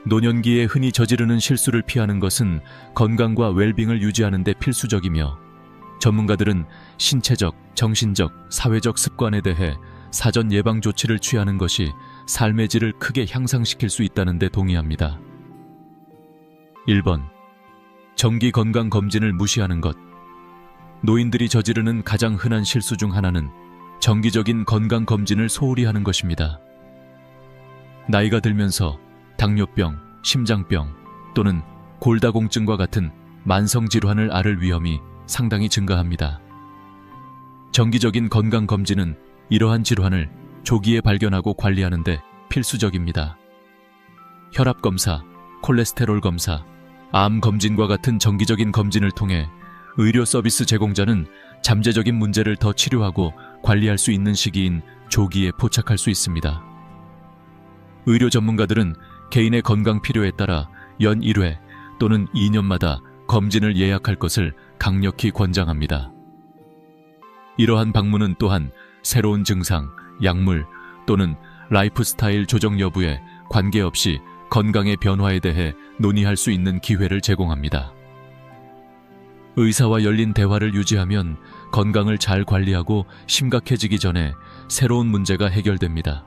노년기에 흔히 저지르는 실수를 피하는 것은 건강과 웰빙을 유지하는 데 필수적이며, 전문가들은 신체적, 정신적, 사회적 습관에 대해 사전 예방 조치를 취하는 것이 삶의 질을 크게 향상시킬 수 있다는 데 동의합니다. 1번. 정기 건강 검진을 무시하는 것. 노인들이 저지르는 가장 흔한 실수 중 하나는 정기적인 건강 검진을 소홀히 하는 것입니다. 나이가 들면서 당뇨병, 심장병 또는 골다공증과 같은 만성 질환을 앓을 위험이 상당히 증가합니다. 정기적인 건강 검진은 이러한 질환을 조기에 발견하고 관리하는 데 필수적입니다. 혈압 검사, 콜레스테롤 검사, 암 검진과 같은 정기적인 검진을 통해 의료 서비스 제공자는 잠재적인 문제를 더 치료하고 관리할 수 있는 시기인 조기에 포착할 수 있습니다. 의료 전문가들은 개인의 건강 필요에 따라 연 1회 또는 2년마다 검진을 예약할 것을 강력히 권장합니다. 이러한 방문은 또한 새로운 증상, 약물 또는 라이프 스타일 조정 여부에 관계없이 건강의 변화에 대해 논의할 수 있는 기회를 제공합니다. 의사와 열린 대화를 유지하면 건강을 잘 관리하고 심각해지기 전에 새로운 문제가 해결됩니다.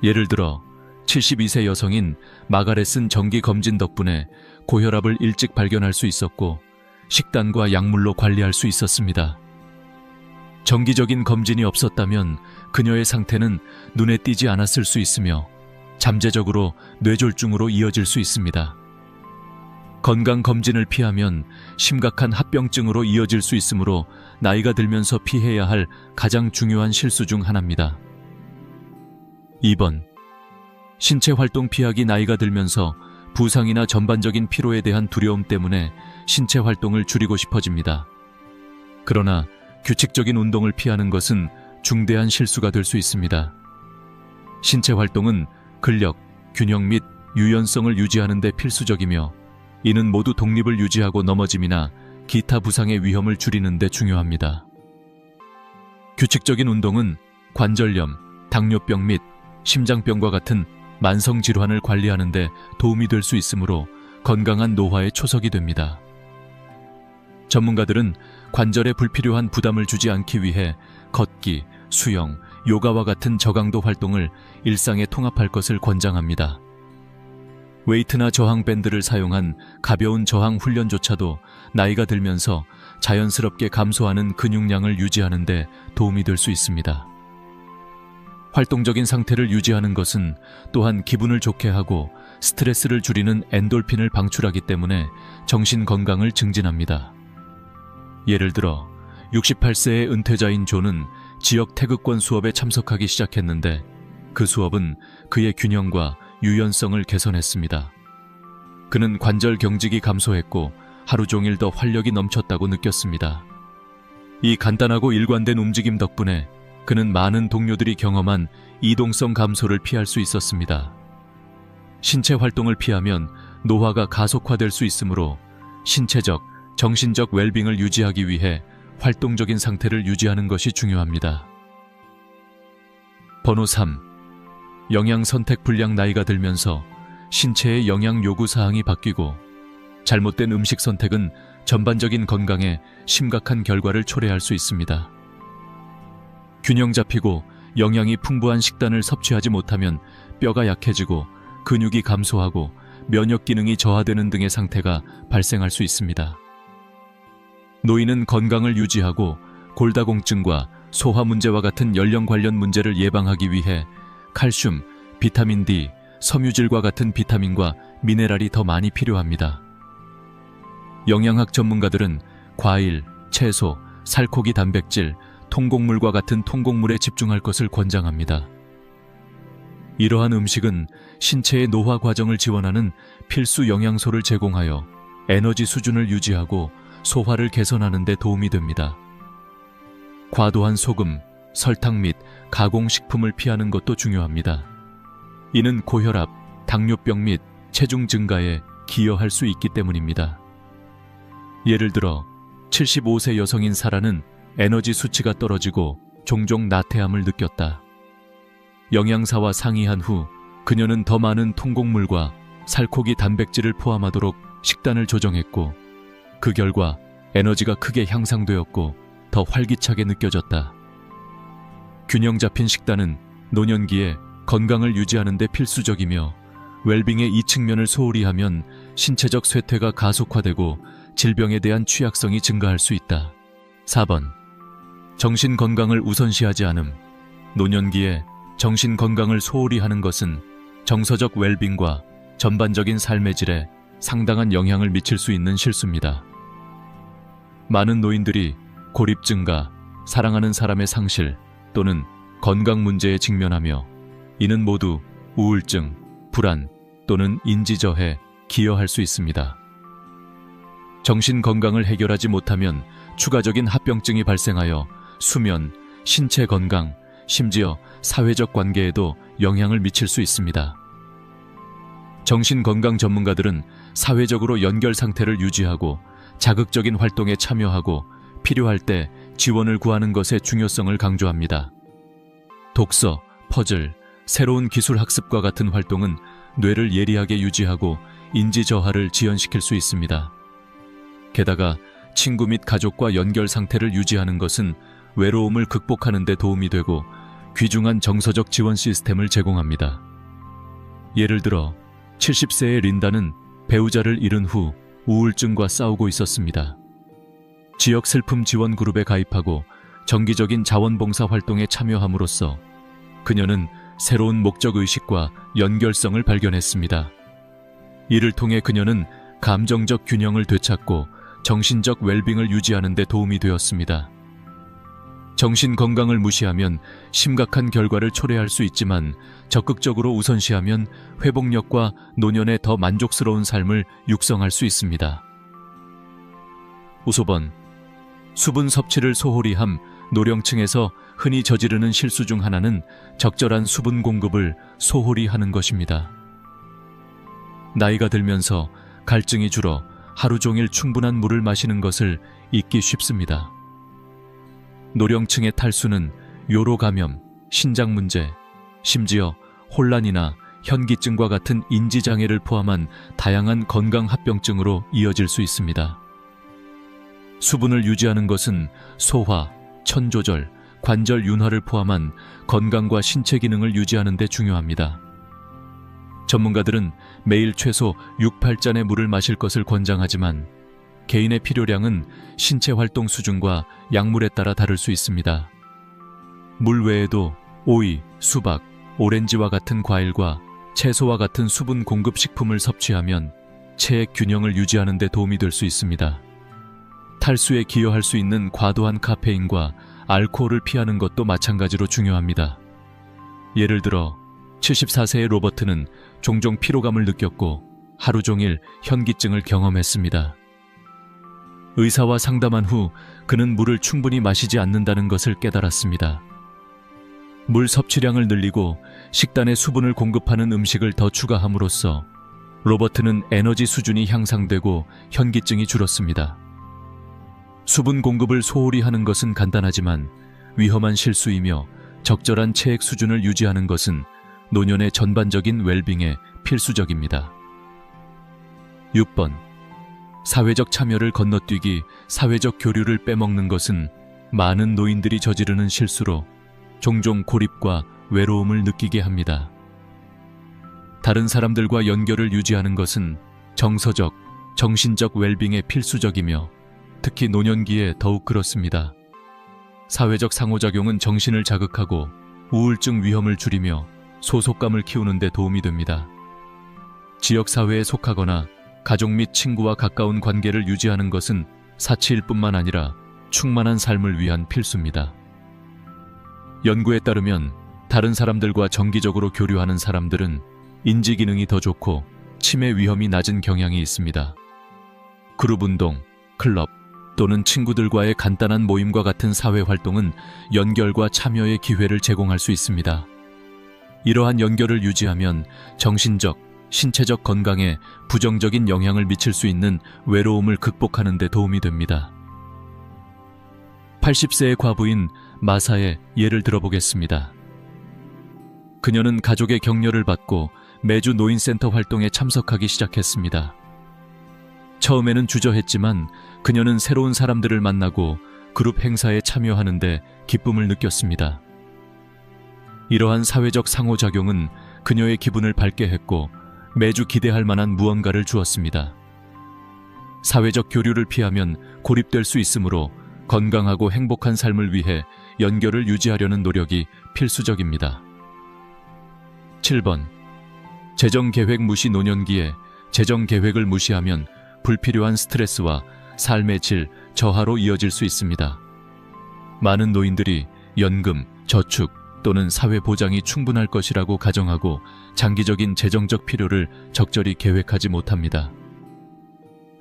예를 들어 72세 여성인 마가렛은 정기 검진 덕분에 고혈압을 일찍 발견할 수 있었고 식단과 약물로 관리할 수 있었습니다. 정기적인 검진이 없었다면 그녀의 상태는 눈에 띄지 않았을 수 있으며 잠재적으로 뇌졸중으로 이어질 수 있습니다. 건강검진을 피하면 심각한 합병증으로 이어질 수 있으므로 나이가 들면서 피해야 할 가장 중요한 실수 중 하나입니다. 2번. 신체 활동 피하기. 나이가 들면서 부상이나 전반적인 피로에 대한 두려움 때문에 신체 활동을 줄이고 싶어집니다. 그러나 규칙적인 운동을 피하는 것은 중대한 실수가 될 수 있습니다. 신체 활동은 근력, 균형 및 유연성을 유지하는 데 필수적이며 이는 모두 독립을 유지하고 넘어짐이나 기타 부상의 위험을 줄이는 데 중요합니다. 규칙적인 운동은 관절염, 당뇨병 및 심장병과 같은 만성 질환을 관리하는 데 도움이 될 수 있으므로 건강한 노화의 초석이 됩니다. 전문가들은 관절에 불필요한 부담을 주지 않기 위해 걷기, 수영, 요가와 같은 저강도 활동을 일상에 통합할 것을 권장합니다. 웨이트나 저항 밴드를 사용한 가벼운 저항 훈련조차도 나이가 들면서 자연스럽게 감소하는 근육량을 유지하는 데 도움이 될 수 있습니다. 활동적인 상태를 유지하는 것은 또한 기분을 좋게 하고 스트레스를 줄이는 엔돌핀을 방출하기 때문에 정신 건강을 증진합니다. 예를 들어 68세의 은퇴자인 존은 지역 태극권 수업에 참석하기 시작했는데 그 수업은 그의 균형과 유연성을 개선했습니다. 그는 관절 경직이 감소했고 하루 종일 더 활력이 넘쳤다고 느꼈습니다. 이 간단하고 일관된 움직임 덕분에 그는 많은 동료들이 경험한 이동성 감소를 피할 수 있었습니다. 신체 활동을 피하면 노화가 가속화될 수 있으므로 신체적, 정신적 웰빙을 유지하기 위해 활동적인 상태를 유지하는 것이 중요합니다. 번호 3. 영양 선택 불량. 나이가 들면서 신체의 영양 요구 사항이 바뀌고 잘못된 음식 선택은 전반적인 건강에 심각한 결과를 초래할 수 있습니다. 균형 잡히고 영양이 풍부한 식단을 섭취하지 못하면 뼈가 약해지고 근육이 감소하고 면역 기능이 저하되는 등의 상태가 발생할 수 있습니다. 노인은 건강을 유지하고 골다공증과 소화 문제와 같은 연령 관련 문제를 예방하기 위해 칼슘, 비타민 D, 섬유질과 같은 비타민과 미네랄이 더 많이 필요합니다. 영양학 전문가들은 과일, 채소, 살코기 단백질, 통곡물과 같은 통곡물에 집중할 것을 권장합니다. 이러한 음식은 신체의 노화 과정을 지원하는 필수 영양소를 제공하여 에너지 수준을 유지하고 소화를 개선하는 데 도움이 됩니다. 과도한 소금, 설탕 및 가공식품을 피하는 것도 중요합니다. 이는 고혈압, 당뇨병 및 체중 증가에 기여할 수 있기 때문입니다. 예를 들어 75세 여성인 사라는 에너지 수치가 떨어지고 종종 나태함을 느꼈다. 영양사와 상의한 후 그녀는 더 많은 통곡물과 살코기 단백질을 포함하도록 식단을 조정했고, 그 결과 에너지가 크게 향상되었고 더 활기차게 느껴졌다. 균형 잡힌 식단은 노년기에 건강을 유지하는 데 필수적이며, 웰빙의 이 측면을 소홀히 하면 신체적 쇠퇴가 가속화되고 질병에 대한 취약성이 증가할 수 있다. 4번. 정신 건강을 우선시하지 않음. 노년기에 정신 건강을 소홀히 하는 것은 정서적 웰빙과 전반적인 삶의 질에 상당한 영향을 미칠 수 있는 실수입니다. 많은 노인들이 고립 증가, 사랑하는 사람의 상실 또는 건강 문제에 직면하며, 이는 모두 우울증, 불안 또는 인지저해에 기여할 수 있습니다. 정신 건강을 해결하지 못하면 추가적인 합병증이 발생하여 수면, 신체 건강, 심지어 사회적 관계에도 영향을 미칠 수 있습니다. 정신건강 전문가들은 사회적으로 연결 상태를 유지하고 자극적인 활동에 참여하고 필요할 때 지원을 구하는 것의 중요성을 강조합니다. 독서, 퍼즐, 새로운 기술 학습과 같은 활동은 뇌를 예리하게 유지하고 인지 저하를 지연시킬 수 있습니다. 게다가 친구 및 가족과 연결 상태를 유지하는 것은 외로움을 극복하는 데 도움이 되고 귀중한 정서적 지원 시스템을 제공합니다. 예를 들어 70세의 린다는 배우자를 잃은 후 우울증과 싸우고 있었습니다. 지역 슬픔 지원 그룹에 가입하고 정기적인 자원봉사 활동에 참여함으로써 그녀는 새로운 목적의식과 연결성을 발견했습니다. 이를 통해 그녀는 감정적 균형을 되찾고 정신적 웰빙을 유지하는 데 도움이 되었습니다. 정신 건강을 무시하면 심각한 결과를 초래할 수 있지만, 적극적으로 우선시하면 회복력과 노년에 더 만족스러운 삶을 육성할 수 있습니다. 5번. 수분 섭취를 소홀히 함. 노령층에서 흔히 저지르는 실수 중 하나는 적절한 수분 공급을 소홀히 하는 것입니다. 나이가 들면서 갈증이 줄어 하루 종일 충분한 물을 마시는 것을 잊기 쉽습니다. 노령층의 탈수는 요로 감염, 신장 문제, 심지어 혼란이나 현기증과 같은 인지장애를 포함한 다양한 건강 합병증으로 이어질 수 있습니다. 수분을 유지하는 것은 소화, 천 조절, 관절 윤활을 포함한 건강과 신체 기능을 유지하는 데 중요합니다. 전문가들은 매일 최소 6~8잔의 물을 마실 것을 권장하지만, 개인의 필요량은 신체 활동 수준과 약물에 따라 다를 수 있습니다. 물 외에도 오이, 수박, 오렌지와 같은 과일과 채소와 같은 수분 공급 식품을 섭취하면 체액 균형을 유지하는 데 도움이 될 수 있습니다. 탈수에 기여할 수 있는 과도한 카페인과 알코올을 피하는 것도 마찬가지로 중요합니다. 예를 들어 74세의 로버트는 종종 피로감을 느꼈고 하루 종일 현기증을 경험했습니다. 의사와 상담한 후 그는 물을 충분히 마시지 않는다는 것을 깨달았습니다. 물 섭취량을 늘리고 식단에 수분을 공급하는 음식을 더 추가함으로써 로버트는 에너지 수준이 향상되고 현기증이 줄었습니다. 수분 공급을 소홀히 하는 것은 간단하지만 위험한 실수이며, 적절한 체액 수준을 유지하는 것은 노년의 전반적인 웰빙에 필수적입니다. 6번. 사회적 참여를 건너뛰기, 사회적 교류를 빼먹는 것은 많은 노인들이 저지르는 실수로 종종 고립과 외로움을 느끼게 합니다. 다른 사람들과 연결을 유지하는 것은 정서적, 정신적 웰빙에 필수적이며, 특히 노년기에 더욱 그렇습니다. 사회적 상호작용은 정신을 자극하고 우울증 위험을 줄이며 소속감을 키우는 데 도움이 됩니다. 지역사회에 속하거나 가족 및 친구와 가까운 관계를 유지하는 것은 사치일 뿐만 아니라 충만한 삶을 위한 필수입니다. 연구에 따르면 다른 사람들과 정기적으로 교류하는 사람들은 인지 기능이 더 좋고 치매 위험이 낮은 경향이 있습니다. 그룹 운동, 클럽 또는 친구들과의 간단한 모임과 같은 사회 활동은 연결과 참여의 기회를 제공할 수 있습니다. 이러한 연결을 유지하면 정신적, 신체적 건강에 부정적인 영향을 미칠 수 있는 외로움을 극복하는 데 도움이 됩니다. 80세의 과부인 마사의 예를 들어보겠습니다. 그녀는 가족의 격려를 받고 매주 노인센터 활동에 참석하기 시작했습니다. 처음에는 주저했지만 그녀는 새로운 사람들을 만나고 그룹 행사에 참여하는데 기쁨을 느꼈습니다. 이러한 사회적 상호작용은 그녀의 기분을 밝게 했고 매주 기대할 만한 무언가를 주었습니다. 사회적 교류를 피하면 고립될 수 있으므로 건강하고 행복한 삶을 위해 연결을 유지하려는 노력이 필수적입니다. 7번. 재정계획 무시. 노년기에 재정계획을 무시하면 불필요한 스트레스와 삶의 질, 저하로 이어질 수 있습니다. 많은 노인들이 연금, 저축 또는 사회보장이 충분할 것이라고 가정하고 장기적인 재정적 필요를 적절히 계획하지 못합니다.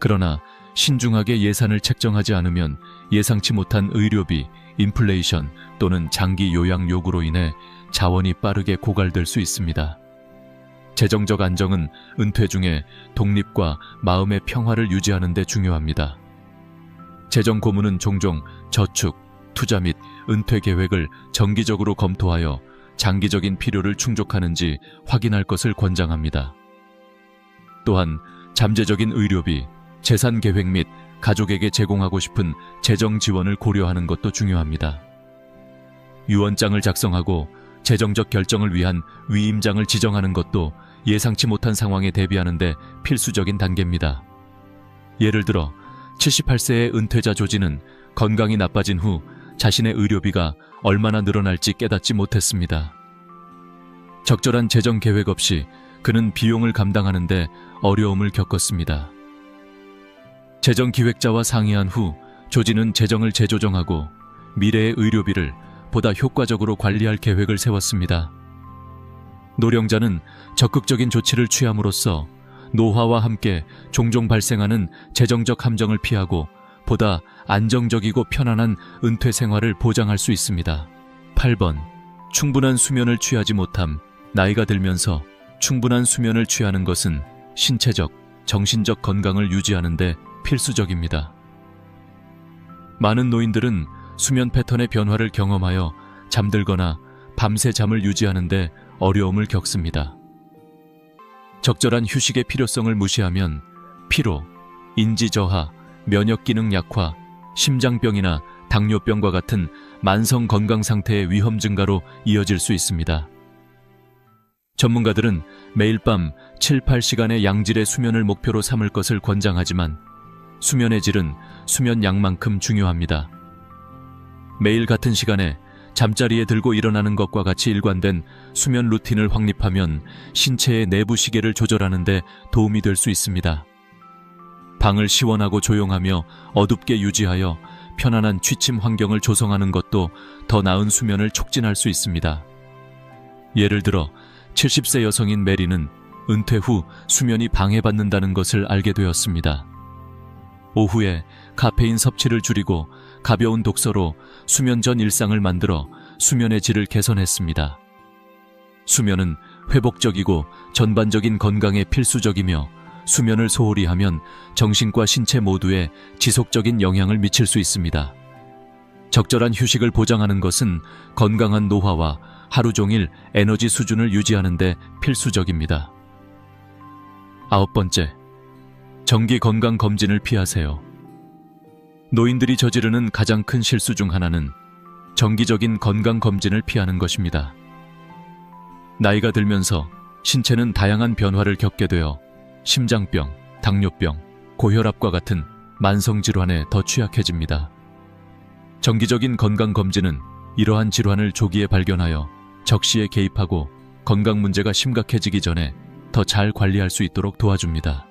그러나 신중하게 예산을 책정하지 않으면 예상치 못한 의료비, 인플레이션 또는 장기 요양 요구로 인해 자원이 빠르게 고갈될 수 있습니다. 재정적 안정은 은퇴 중에 독립과 마음의 평화를 유지하는 데 중요합니다. 재정 고문은 종종 저축, 투자 및 은퇴 계획을 정기적으로 검토하여 장기적인 필요를 충족하는지 확인할 것을 권장합니다. 또한 잠재적인 의료비, 재산 계획 및 가족에게 제공하고 싶은 재정 지원을 고려하는 것도 중요합니다. 유언장을 작성하고 재정적 결정을 위한 위임장을 지정하는 것도 예상치 못한 상황에 대비하는 데 필수적인 단계입니다. 예를 들어 78세의 은퇴자 조지는 건강이 나빠진 후 자신의 의료비가 얼마나 늘어날지 깨닫지 못했습니다. 적절한 재정 계획 없이 그는 비용을 감당하는 데 어려움을 겪었습니다. 재정 기획자와 상의한 후 조지는 재정을 재조정하고 미래의 의료비를 보다 효과적으로 관리할 계획을 세웠습니다. 노령자는 적극적인 조치를 취함으로써 노화와 함께 종종 발생하는 재정적 함정을 피하고 보다 안정적이고 편안한 은퇴 생활을 보장할 수 있습니다. 8번. 충분한 수면을 취하지 못함. 나이가 들면서 충분한 수면을 취하는 것은 신체적, 정신적 건강을 유지하는 데 필수적입니다. 많은 노인들은 수면 패턴의 변화를 경험하여 잠들거나 밤새 잠을 유지하는 데 어려움을 겪습니다. 적절한 휴식의 필요성을 무시하면 피로, 인지 저하, 면역 기능 약화, 심장병이나 당뇨병과 같은 만성 건강 상태의 위험 증가로 이어질 수 있습니다. 전문가들은 매일 밤 7-8시간의 양질의 수면을 목표로 삼을 것을 권장하지만 수면의 질은 수면 양만큼 중요합니다. 매일 같은 시간에 잠자리에 들고 일어나는 것과 같이 일관된 수면 루틴을 확립하면 신체의 내부 시계를 조절하는 데 도움이 될 수 있습니다. 방을 시원하고 조용하며 어둡게 유지하여 편안한 취침 환경을 조성하는 것도 더 나은 수면을 촉진할 수 있습니다. 예를 들어 70세 여성인 메리는 은퇴 후 수면이 방해받는다는 것을 알게 되었습니다. 오후에 카페인 섭취를 줄이고 가벼운 독서로 수면 전 일상을 만들어 수면의 질을 개선했습니다. 수면은 회복적이고 전반적인 건강에 필수적이며 수면을 소홀히 하면 정신과 신체 모두에 지속적인 영향을 미칠 수 있습니다. 적절한 휴식을 보장하는 것은 건강한 노화와 하루 종일 에너지 수준을 유지하는 데 필수적입니다. 9번째, 정기 건강 검진을 피하세요. 노인들이 저지르는 가장 큰 실수 중 하나는 정기적인 건강 검진을 피하는 것입니다. 나이가 들면서 신체는 다양한 변화를 겪게 되어 심장병, 당뇨병, 고혈압과 같은 만성질환에 더 취약해집니다. 정기적인 건강검진은 이러한 질환을 조기에 발견하여 적시에 개입하고 건강 문제가 심각해지기 전에 더 잘 관리할 수 있도록 도와줍니다.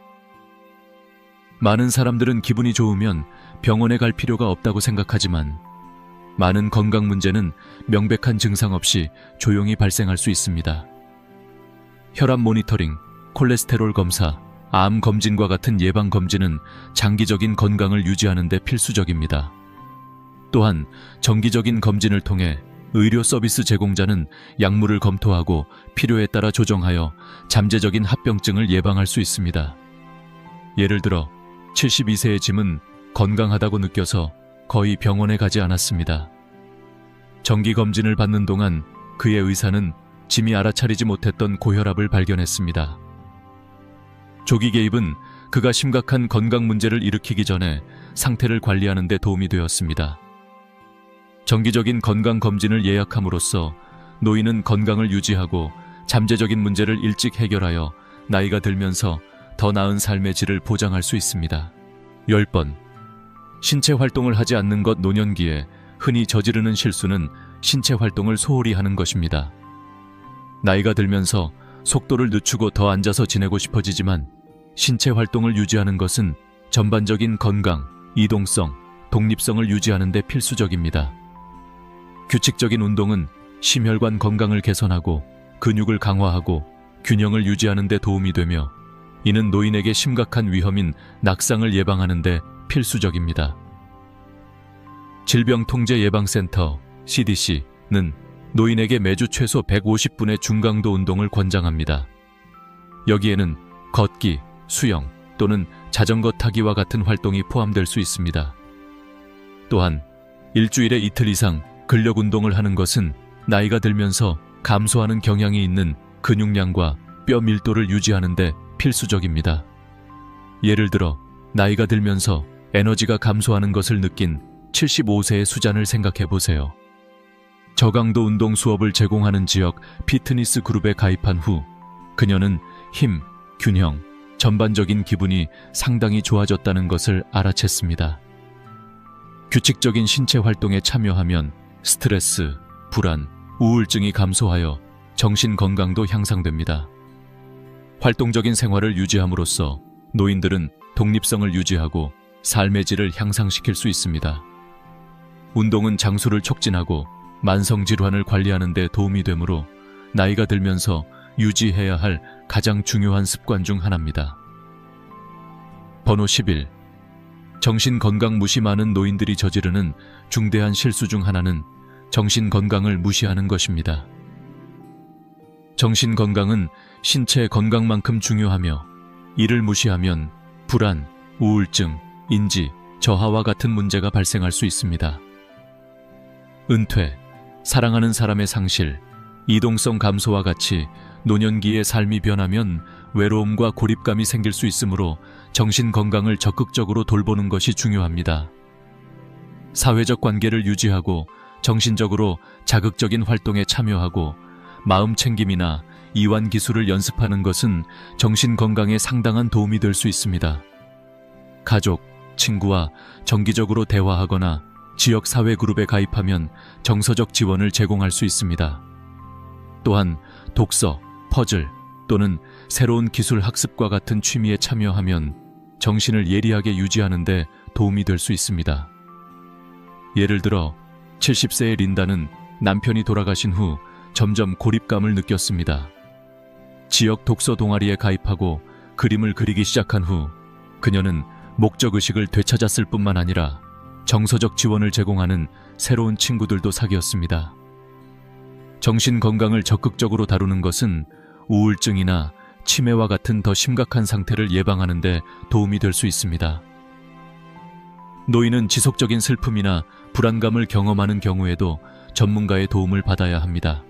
많은 사람들은 기분이 좋으면 병원에 갈 필요가 없다고 생각하지만 많은 건강 문제는 명백한 증상 없이 조용히 발생할 수 있습니다. 혈압 모니터링, 콜레스테롤 검사, 암 검진과 같은 예방 검진은 장기적인 건강을 유지하는 데 필수적입니다. 또한 정기적인 검진을 통해 의료 서비스 제공자는 약물을 검토하고 필요에 따라 조정하여 잠재적인 합병증을 예방할 수 있습니다. 예를 들어 72세의 짐은 건강하다고 느껴서 거의 병원에 가지 않았습니다. 정기 검진을 받는 동안 그의 의사는 짐이 알아차리지 못했던 고혈압을 발견했습니다. 조기 개입은 그가 심각한 건강 문제를 일으키기 전에 상태를 관리하는 데 도움이 되었습니다. 정기적인 건강 검진을 예약함으로써 노인은 건강을 유지하고 잠재적인 문제를 일찍 해결하여 나이가 들면서 더 나은 삶의 질을 보장할 수 있습니다. 10번. 신체 활동을 하지 않는 것. 노년기에 흔히 저지르는 실수는 신체 활동을 소홀히 하는 것입니다. 나이가 들면서 속도를 늦추고 더 앉아서 지내고 싶어지지만 신체 활동을 유지하는 것은 전반적인 건강, 이동성, 독립성을 유지하는 데 필수적입니다. 규칙적인 운동은 심혈관 건강을 개선하고 근육을 강화하고 균형을 유지하는 데 도움이 되며 이는 노인에게 심각한 위험인 낙상을 예방하는 데 필수적입니다. 질병통제예방센터 CDC는 노인에게 매주 최소 150분의 중강도 운동을 권장합니다. 여기에는 걷기, 수영 또는 자전거 타기와 같은 활동이 포함될 수 있습니다. 또한 일주일에 이틀 이상 근력 운동을 하는 것은 나이가 들면서 감소하는 경향이 있는 근육량과 뼈 밀도를 유지하는 데 필수적입니다. 예를 들어 나이가 들면서 에너지가 감소하는 것을 느낀 75세의 수잔을 생각해 보세요. 저강도 운동 수업을 제공하는 지역 피트니스 그룹에 가입한 후 그녀는 힘, 균형, 전반적인 기분이 상당히 좋아졌다는 것을 알아챘습니다. 규칙적인 신체 활동에 참여하면 스트레스, 불안, 우울증이 감소하여 정신 건강도 향상됩니다. 활동적인 생활을 유지함으로써 노인들은 독립성을 유지하고 삶의 질을 향상시킬 수 있습니다. 운동은 장수를 촉진하고 만성질환을 관리하는 데 도움이 되므로 나이가 들면서 유지해야 할 가장 중요한 습관 중 하나입니다. 번호 11. 정신건강 무시. 많은 노인들이 저지르는 중대한 실수 중 하나는 정신건강을 무시하는 것입니다. 정신건강은 신체 건강만큼 중요하며 이를 무시하면 불안, 우울증, 인지, 저하와 같은 문제가 발생할 수 있습니다. 은퇴, 사랑하는 사람의 상실, 이동성 감소와 같이 노년기의 삶이 변하면 외로움과 고립감이 생길 수 있으므로 정신 건강을 적극적으로 돌보는 것이 중요합니다. 사회적 관계를 유지하고 정신적으로 자극적인 활동에 참여하고 마음 챙김이나 이완 기술을 연습하는 것은 정신 건강에 상당한 도움이 될 수 있습니다. 가족, 친구와 정기적으로 대화하거나 지역 사회 그룹에 가입하면 정서적 지원을 제공할 수 있습니다. 또한 독서, 퍼즐 또는 새로운 기술 학습과 같은 취미에 참여하면 정신을 예리하게 유지하는 데 도움이 될 수 있습니다. 예를 들어 70세의 린다는 남편이 돌아가신 후 점점 고립감을 느꼈습니다. 지역 독서 동아리에 가입하고 그림을 그리기 시작한 후 그녀는 목적의식을 되찾았을 뿐만 아니라 정서적 지원을 제공하는 새로운 친구들도 사귀었습니다. 정신 건강을 적극적으로 다루는 것은 우울증이나 치매와 같은 더 심각한 상태를 예방하는 데 도움이 될 수 있습니다. 노인은 지속적인 슬픔이나 불안감을 경험하는 경우에도 전문가의 도움을 받아야 합니다.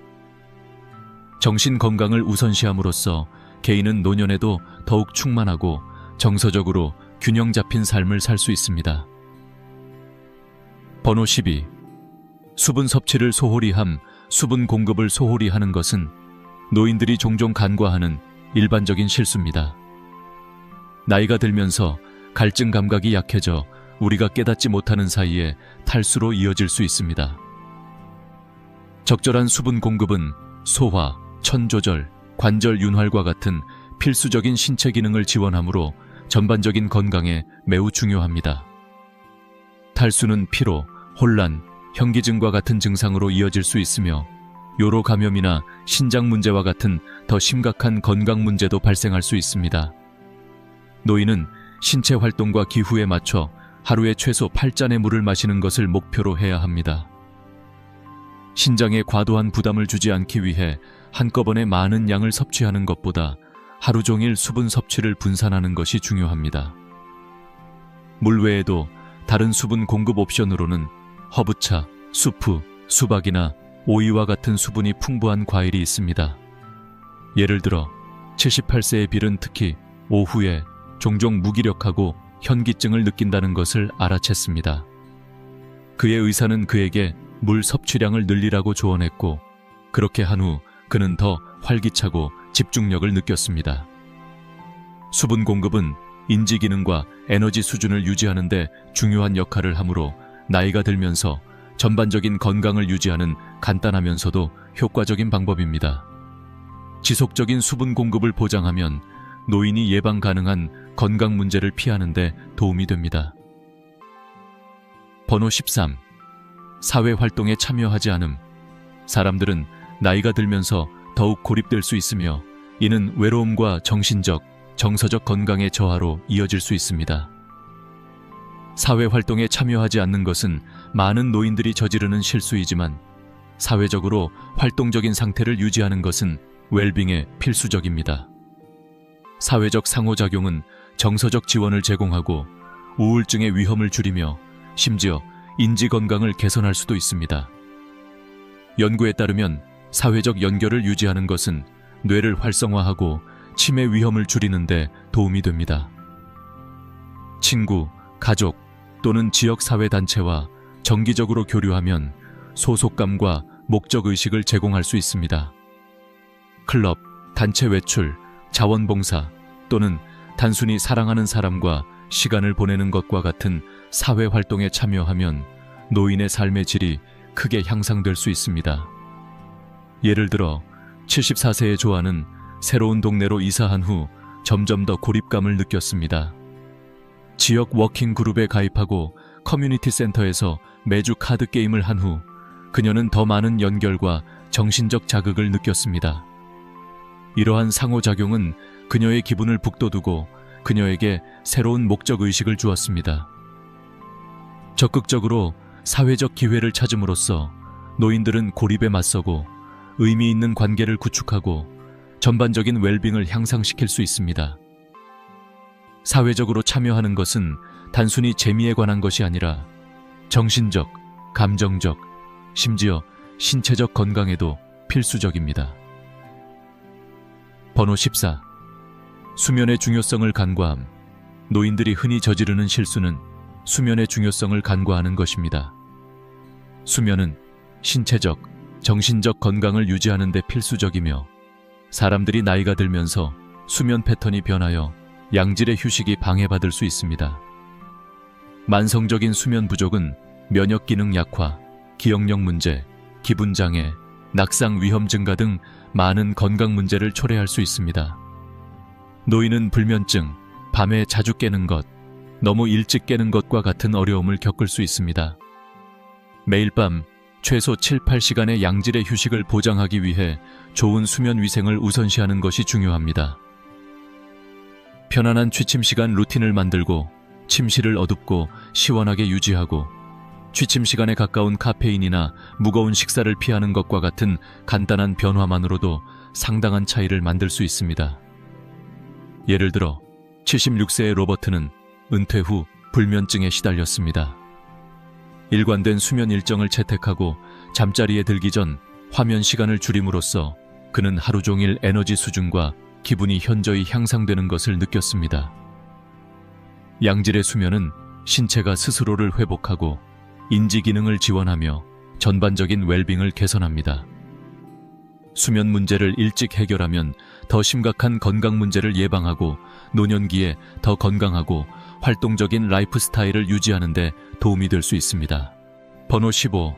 정신 건강을 우선시함으로써 개인은 노년에도 더욱 충만하고 정서적으로 균형 잡힌 삶을 살 수 있습니다. 번호 12. 수분 섭취를 소홀히 함. 수분 공급을 소홀히 하는 것은 노인들이 종종 간과하는 일반적인 실수입니다. 나이가 들면서 갈증 감각이 약해져 우리가 깨닫지 못하는 사이에 탈수로 이어질 수 있습니다. 적절한 수분 공급은 소화, 천 조절, 관절 윤활과 같은 필수적인 신체 기능을 지원하므로 전반적인 건강에 매우 중요합니다. 탈수는 피로, 혼란, 현기증과 같은 증상으로 이어질 수 있으며 요로 감염이나 신장 문제와 같은 더 심각한 건강 문제도 발생할 수 있습니다. 노인은 신체 활동과 기후에 맞춰 하루에 최소 8잔의 물을 마시는 것을 목표로 해야 합니다. 신장에 과도한 부담을 주지 않기 위해 한꺼번에 많은 양을 섭취하는 것보다 하루 종일 수분 섭취를 분산하는 것이 중요합니다. 물 외에도 다른 수분 공급 옵션으로는 허브차, 수프, 수박이나 오이와 같은 수분이 풍부한 과일이 있습니다. 예를 들어 78세의 빌은 특히 오후에 종종 무기력하고 현기증을 느낀다는 것을 알아챘습니다. 그의 의사는 그에게 물 섭취량을 늘리라고 조언했고, 그렇게 한 후 그는 더 활기차고 집중력을 느꼈습니다. 수분 공급은 인지 기능과 에너지 수준을 유지하는 데 중요한 역할을 하므로 나이가 들면서 전반적인 건강을 유지하는 간단하면서도 효과적인 방법입니다. 지속적인 수분 공급을 보장하면 노인이 예방 가능한 건강 문제를 피하는 데 도움이 됩니다. 번호 13. 사회 활동에 참여하지 않음. 사람들은 나이가 들면서 더욱 고립될 수 있으며 이는 외로움과 정신적, 정서적 건강의 저하로 이어질 수 있습니다. 사회 활동에 참여하지 않는 것은 많은 노인들이 저지르는 실수이지만 사회적으로 활동적인 상태를 유지하는 것은 웰빙에 필수적입니다. 사회적 상호작용은 정서적 지원을 제공하고 우울증의 위험을 줄이며 심지어 인지 건강을 개선할 수도 있습니다. 연구에 따르면 사회적 연결을 유지하는 것은 뇌를 활성화하고 치매 위험을 줄이는 데 도움이 됩니다. 친구, 가족 또는 지역사회단체와 정기적으로 교류하면 소속감과 목적의식을 제공할 수 있습니다. 클럽, 단체 외출, 자원봉사 또는 단순히 사랑하는 사람과 시간을 보내는 것과 같은 사회활동에 참여하면 노인의 삶의 질이 크게 향상될 수 있습니다. 예를 들어 74세의 조아는 새로운 동네로 이사한 후 점점 더 고립감을 느꼈습니다. 지역 워킹 그룹에 가입하고 커뮤니티 센터에서 매주 카드 게임을 한 후 그녀는 더 많은 연결과 정신적 자극을 느꼈습니다. 이러한 상호작용은 그녀의 기분을 북돋우고 그녀에게 새로운 목적의식을 주었습니다. 적극적으로 사회적 기회를 찾음으로써 노인들은 고립에 맞서고 의미 있는 관계를 구축하고 전반적인 웰빙을 향상시킬 수 있습니다. 사회적으로 참여하는 것은 단순히 재미에 관한 것이 아니라 정신적, 감정적, 심지어 신체적 건강에도 필수적입니다. 번호 14. 수면의 중요성을 간과함. 노인들이 흔히 저지르는 실수는 수면의 중요성을 간과하는 것입니다. 수면은 신체적, 정신적 건강을 유지하는 데 필수적이며 사람들이 나이가 들면서 수면 패턴이 변하여 양질의 휴식이 방해받을 수 있습니다. 만성적인 수면 부족은 면역 기능 약화, 기억력 문제, 기분 장애, 낙상 위험 증가 등 많은 건강 문제를 초래할 수 있습니다. 노인은 불면증, 밤에 자주 깨는 것, 너무 일찍 깨는 것과 같은 어려움을 겪을 수 있습니다. 매일 밤 최소 7-8시간의 양질의 휴식을 보장하기 위해 좋은 수면 위생을 우선시하는 것이 중요합니다. 편안한 취침 시간 루틴을 만들고 침실을 어둡고 시원하게 유지하고 취침 시간에 가까운 카페인이나 무거운 식사를 피하는 것과 같은 간단한 변화만으로도 상당한 차이를 만들 수 있습니다. 예를 들어 76세의 로버트는 은퇴 후 불면증에 시달렸습니다. 일관된 수면 일정을 채택하고 잠자리에 들기 전 화면 시간을 줄임으로써 그는 하루 종일 에너지 수준과 기분이 현저히 향상되는 것을 느꼈습니다. 양질의 수면은 신체가 스스로를 회복하고 인지 기능을 지원하며 전반적인 웰빙을 개선합니다. 수면 문제를 일찍 해결하면 더 심각한 건강 문제를 예방하고 노년기에 더 건강하고 활동적인 라이프 스타일을 유지하는 데 도움이 될 수 있습니다. 번호 15.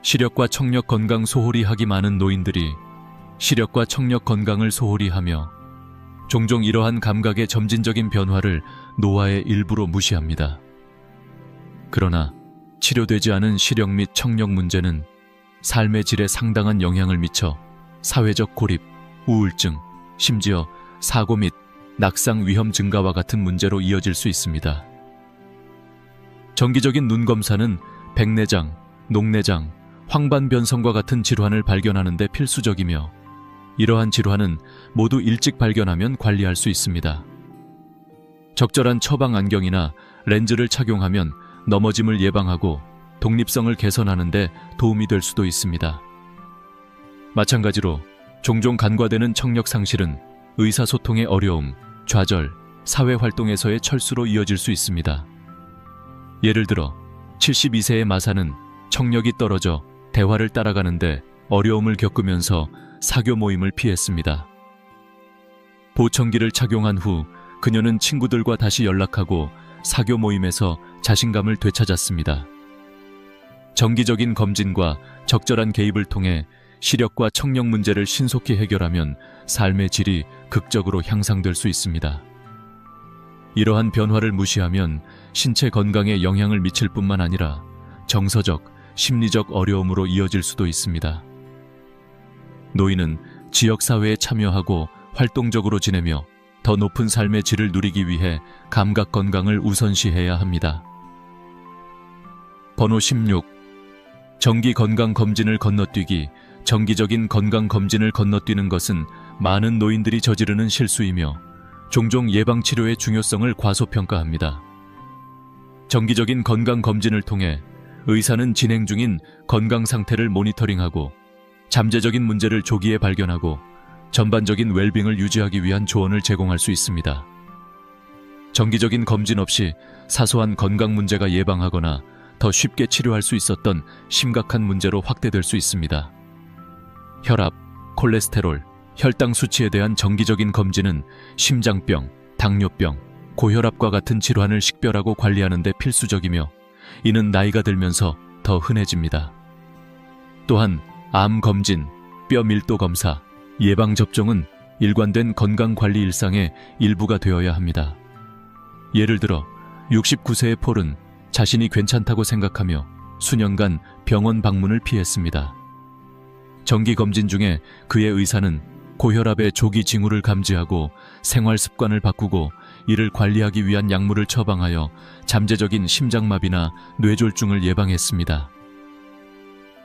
시력과 청력 건강 소홀히 하기. 많은 노인들이 시력과 청력 건강을 소홀히 하며 종종 이러한 감각의 점진적인 변화를 노화의 일부로 무시합니다. 그러나 치료되지 않은 시력 및 청력 문제는 삶의 질에 상당한 영향을 미쳐 사회적 고립, 우울증, 심지어 사고 및 낙상 위험 증가와 같은 문제로 이어질 수 있습니다. 정기적인 눈 검사는 백내장, 녹내장, 황반변성과 같은 질환을 발견하는 데 필수적이며 이러한 질환은 모두 일찍 발견하면 관리할 수 있습니다. 적절한 처방 안경이나 렌즈를 착용하면 넘어짐을 예방하고 독립성을 개선하는 데 도움이 될 수도 있습니다. 마찬가지로 종종 간과되는 청력 상실은 의사소통의 어려움, 좌절, 사회활동에서의 철수로 이어질 수 있습니다. 예를 들어 72세의 마사는 청력이 떨어져 대화를 따라가는데 어려움을 겪으면서 사교 모임을 피했습니다. 보청기를 착용한 후 그녀는 친구들과 다시 연락하고 사교 모임에서 자신감을 되찾았습니다. 정기적인 검진과 적절한 개입을 통해 시력과 청력 문제를 신속히 해결하면 삶의 질이 극적으로 향상될 수 있습니다. 이러한 변화를 무시하면 신체 건강에 영향을 미칠 뿐만 아니라 정서적, 심리적 어려움으로 이어질 수도 있습니다. 노인은 지역사회에 참여하고 활동적으로 지내며 더 높은 삶의 질을 누리기 위해 감각 건강을 우선시해야 합니다. 번호 16. 정기 건강 검진을 건너뛰기. 정기적인 건강 검진을 건너뛰는 것은 많은 노인들이 저지르는 실수이며 종종 예방치료의 중요성을 과소평가합니다. 정기적인 건강 검진을 통해 의사는 진행 중인 건강 상태를 모니터링하고 잠재적인 문제를 조기에 발견하고 전반적인 웰빙을 유지하기 위한 조언을 제공할 수 있습니다. 정기적인 검진 없이 사소한 건강 문제가 예방하거나 더 쉽게 치료할 수 있었던 심각한 문제로 확대될 수 있습니다. 혈압, 콜레스테롤, 혈당 수치에 대한 정기적인 검진은 심장병, 당뇨병, 고혈압과 같은 질환을 식별하고 관리하는 데 필수적이며 이는 나이가 들면서 더 흔해집니다. 또한 암 검진, 뼈 밀도 검사, 예방접종은 일관된 건강관리 일상의 일부가 되어야 합니다. 예를 들어 69세의 폴은 자신이 괜찮다고 생각하며 수년간 병원 방문을 피했습니다. 정기 검진 중에 그의 의사는 고혈압의 조기 징후를 감지하고 생활 습관을 바꾸고 이를 관리하기 위한 약물을 처방하여 잠재적인 심장마비나 뇌졸중을 예방했습니다.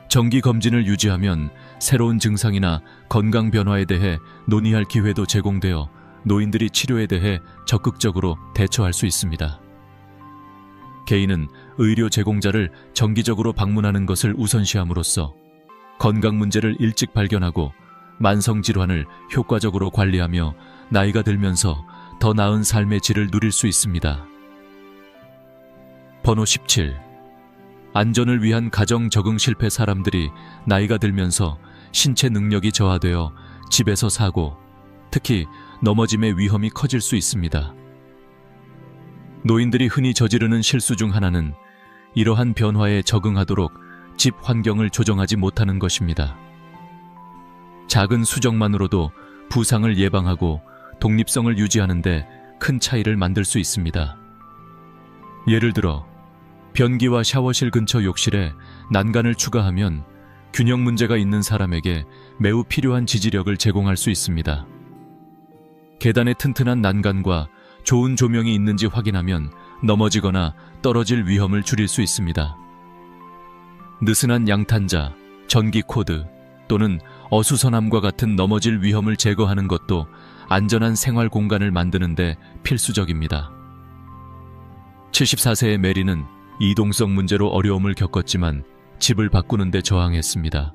정기 검진을 유지하면 새로운 증상이나 건강 변화에 대해 논의할 기회도 제공되어 노인들이 치료에 대해 적극적으로 대처할 수 있습니다. 개인은 의료 제공자를 정기적으로 방문하는 것을 우선시함으로써 건강 문제를 일찍 발견하고 만성 질환을 효과적으로 관리하며 나이가 들면서 더 나은 삶의 질을 누릴 수 있습니다. 번호 17. 안전을 위한 가정 적응 실패. 사람들이 나이가 들면서 신체 능력이 저하되어 집에서 사고, 특히 넘어짐의 위험이 커질 수 있습니다. 노인들이 흔히 저지르는 실수 중 하나는 이러한 변화에 적응하도록 집 환경을 조정하지 못하는 것입니다. 작은 수정만으로도 부상을 예방하고 독립성을 유지하는 데 큰 차이를 만들 수 있습니다. 예를 들어 변기와 샤워실 근처 욕실에 난간을 추가하면 균형 문제가 있는 사람에게 매우 필요한 지지력을 제공할 수 있습니다. 계단에 튼튼한 난간과 좋은 조명이 있는지 확인하면 넘어지거나 떨어질 위험을 줄일 수 있습니다. 느슨한 양탄자, 전기 코드 또는 어수선함과 같은 넘어질 위험을 제거하는 것도 안전한 생활 공간을 만드는 데 필수적입니다. 74세의 메리는 이동성 문제로 어려움을 겪었지만 집을 바꾸는 데 저항했습니다.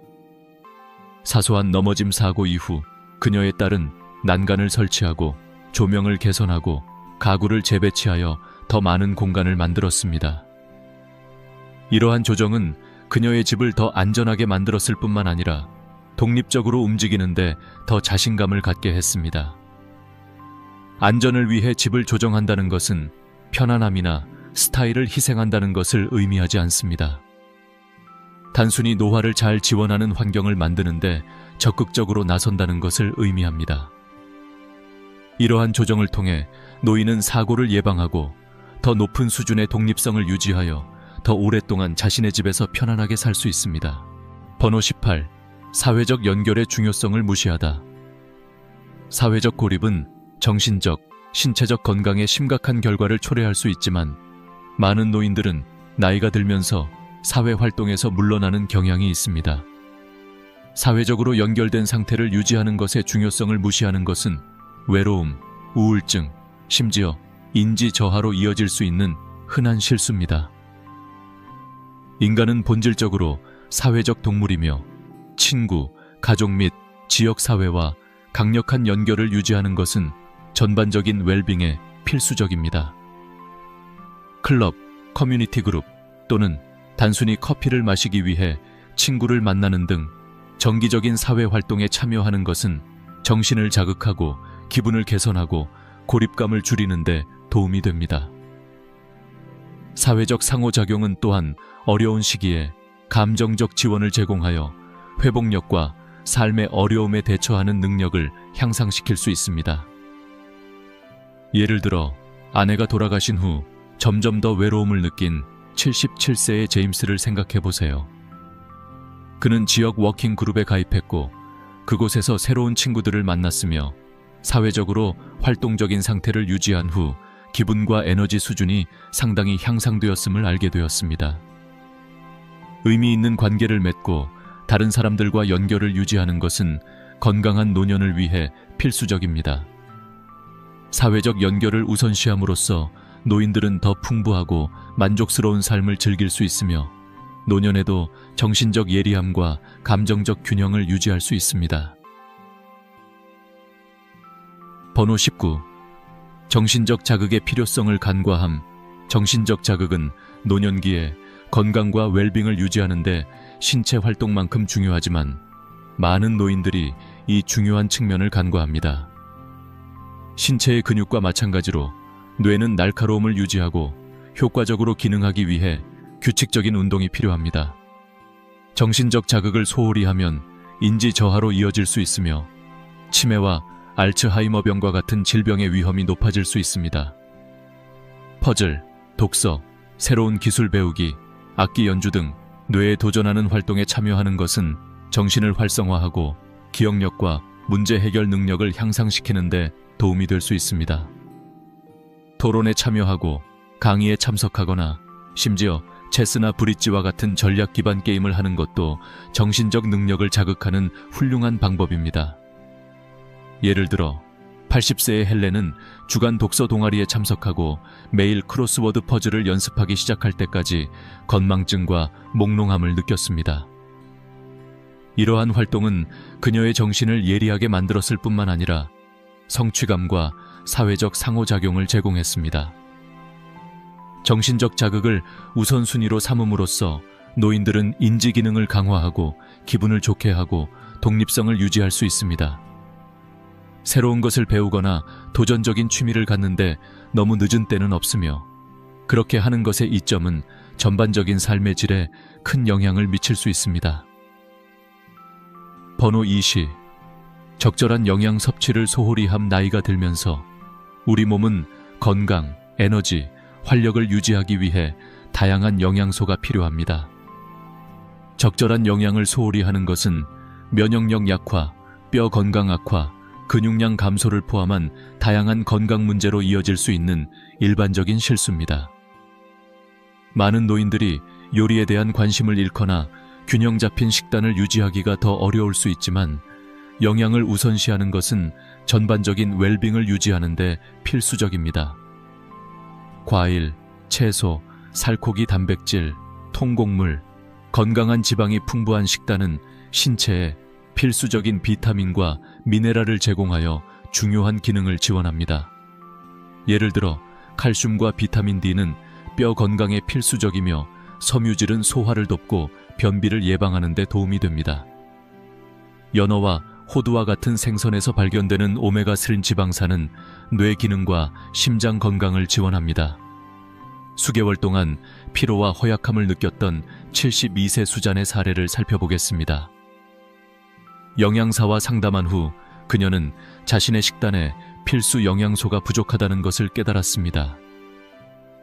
사소한 넘어짐 사고 이후 그녀의 딸은 난간을 설치하고 조명을 개선하고 가구를 재배치하여 더 많은 공간을 만들었습니다. 이러한 조정은 그녀의 집을 더 안전하게 만들었을 뿐만 아니라 독립적으로 움직이는데 더 자신감을 갖게 했습니다. 안전을 위해 집을 조정한다는 것은 편안함이나 스타일을 희생한다는 것을 의미하지 않습니다. 단순히 노화를 잘 지원하는 환경을 만드는데 적극적으로 나선다는 것을 의미합니다. 이러한 조정을 통해 노인은 사고를 예방하고 더 높은 수준의 독립성을 유지하여 더 오랫동안 자신의 집에서 편안하게 살 수 있습니다. 번호 18. 사회적 연결의 중요성을 무시하다. 사회적 고립은 정신적, 신체적 건강에 심각한 결과를 초래할 수 있지만 많은 노인들은 나이가 들면서 사회 활동에서 물러나는 경향이 있습니다. 사회적으로 연결된 상태를 유지하는 것의 중요성을 무시하는 것은 외로움, 우울증, 심지어 인지 저하로 이어질 수 있는 흔한 실수입니다. 인간은 본질적으로 사회적 동물이며 친구, 가족 및 지역 사회와 강력한 연결을 유지하는 것은 전반적인 웰빙에 필수적입니다. 클럽, 커뮤니티 그룹 또는 단순히 커피를 마시기 위해 친구를 만나는 등 정기적인 사회 활동에 참여하는 것은 정신을 자극하고 기분을 개선하고 고립감을 줄이는 데 도움이 됩니다. 사회적 상호작용은 또한 어려운 시기에 감정적 지원을 제공하여 회복력과 삶의 어려움에 대처하는 능력을 향상시킬 수 있습니다. 예를 들어 아내가 돌아가신 후 점점 더 외로움을 느낀 77세의 제임스를 생각해 보세요. 그는 지역 워킹 그룹에 가입했고 그곳에서 새로운 친구들을 만났으며 사회적으로 활동적인 상태를 유지한 후 기분과 에너지 수준이 상당히 향상되었음을 알게 되었습니다. 의미 있는 관계를 맺고 다른 사람들과 연결을 유지하는 것은 건강한 노년을 위해 필수적입니다. 사회적 연결을 우선시함으로써 노인들은 더 풍부하고 만족스러운 삶을 즐길 수 있으며 노년에도 정신적 예리함과 감정적 균형을 유지할 수 있습니다. 번호 19. 정신적 자극의 필요성을 간과함. 정신적 자극은 노년기에 건강과 웰빙을 유지하는 데 신체 활동만큼 중요하지만 많은 노인들이 이 중요한 측면을 간과합니다. 신체의 근육과 마찬가지로 뇌는 날카로움을 유지하고 효과적으로 기능하기 위해 규칙적인 운동이 필요합니다. 정신적 자극을 소홀히 하면 인지 저하로 이어질 수 있으며 치매와 알츠하이머병과 같은 질병의 위험이 높아질 수 있습니다. 퍼즐, 독서, 새로운 기술 배우기, 악기 연주 등 뇌에 도전하는 활동에 참여하는 것은 정신을 활성화하고 기억력과 문제 해결 능력을 향상시키는 데 도움이 될 수 있습니다. 토론에 참여하고 강의에 참석하거나 심지어 체스나 브릿지와 같은 전략 기반 게임을 하는 것도 정신적 능력을 자극하는 훌륭한 방법입니다. 예를 들어 80세의 헬렌은 주간 독서 동아리에 참석하고 매일 크로스워드 퍼즐을 연습하기 시작할 때까지 건망증과 몽롱함을 느꼈습니다. 이러한 활동은 그녀의 정신을 예리하게 만들었을 뿐만 아니라 성취감과 사회적 상호작용을 제공했습니다. 정신적 자극을 우선순위로 삼음으로써 노인들은 인지 기능을 강화하고 기분을 좋게 하고 독립성을 유지할 수 있습니다. 새로운 것을 배우거나 도전적인 취미를 갖는데 너무 늦은 때는 없으며 그렇게 하는 것의 이점은 전반적인 삶의 질에 큰 영향을 미칠 수 있습니다. 번호 20. 적절한 영양 섭취를 소홀히 함. 나이가 들면서 우리 몸은 건강, 에너지, 활력을 유지하기 위해 다양한 영양소가 필요합니다. 적절한 영양을 소홀히 하는 것은 면역력 약화, 뼈 건강 악화, 근육량 감소를 포함한 다양한 건강 문제로 이어질 수 있는 일반적인 실수입니다. 많은 노인들이 요리에 대한 관심을 잃거나 균형 잡힌 식단을 유지하기가 더 어려울 수 있지만 영양을 우선시하는 것은 전반적인 웰빙을 유지하는 데 필수적입니다. 과일, 채소, 살코기 단백질, 통곡물, 건강한 지방이 풍부한 식단은 신체에 필수적인 비타민과 미네랄을 제공하여 중요한 기능을 지원합니다. 예를 들어 칼슘과 비타민 D는 뼈 건강에 필수적이며 섬유질은 소화를 돕고 변비를 예방하는 데 도움이 됩니다. 연어와 호두와 같은 생선에서 발견되는 오메가3 지방산은 뇌 기능과 심장 건강을 지원합니다. 수개월 동안 피로와 허약함을 느꼈던 72세 수잔의 사례를 살펴보겠습니다. 영양사와 상담한 후 그녀는 자신의 식단에 필수 영양소가 부족하다는 것을 깨달았습니다.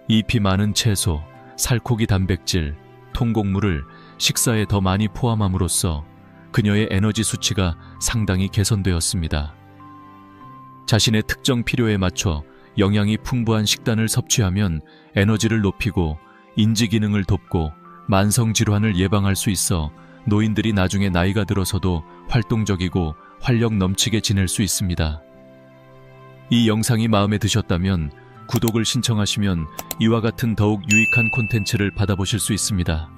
잎이 많은 채소, 살코기 단백질, 통곡물을 식사에 더 많이 포함함으로써 그녀의 에너지 수치가 상당히 개선되었습니다. 자신의 특정 필요에 맞춰 영양이 풍부한 식단을 섭취하면 에너지를 높이고 인지 기능을 돕고 만성 질환을 예방할 수 있어 노인들이 나중에 나이가 들어서도 활동적이고 활력 넘치게 지낼 수 있습니다. 이 영상이 마음에 드셨다면 구독을 신청하시면 이와 같은 더욱 유익한 콘텐츠를 받아보실 수 있습니다.